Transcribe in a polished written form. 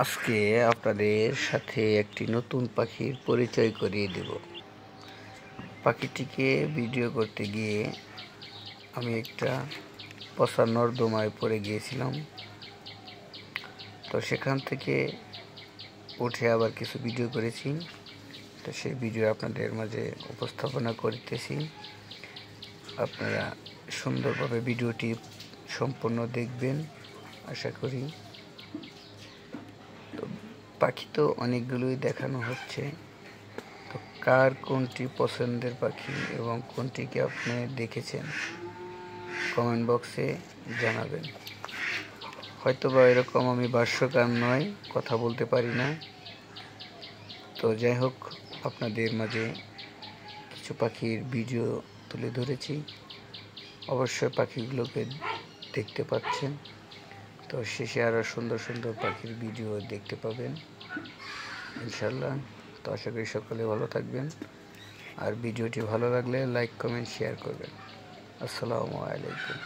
আজকে আপনাদের সাথে একটি নতুন পাখির পরিচয় করিয়ে দেব। পাখিটিকে ভিডিও করতে গিয়ে আমি একটা পচা নর্দমায় পড়ে গিয়েছিলাম। তো সেখান থেকে উঠে আবার কিছু ভিডিও করেছি। তো সেই ভিডিও আপনাদের মাঝে উপস্থাপনা করতেছি। আপনারা সুন্দরভাবে ভিডিওটি সম্পূর্ণ দেখবেন আশা করি। পাখি তো অনেকগুলোই দেখানো হচ্ছে, তো কার কোনটি পছন্দের পাখি এবং কোনটিকে আপনি দেখেছেন কমেন্ট বক্সে জানাবেন। হয়তোবা এরকম আমি ভাষ্যকার নয়, কথা বলতে পারি না। তো যাই হোক, আপনাদের মাঝে কিছু পাখির ভিডিও তুলে ধরেছি। অবশ্যই পাখিগুলোকে দেখতে পাচ্ছেন। তো শেষে আরও সুন্দর সুন্দর পাখির ভিডিও দেখতে পাবেন ইনশাল্লাহ। তো আশা করি সকলে ভালো থাকবেন, আর ভিডিওটি ভালো লাগলে লাইক কমেন্ট শেয়ার করবেন। আসসালামু আলাইকুম।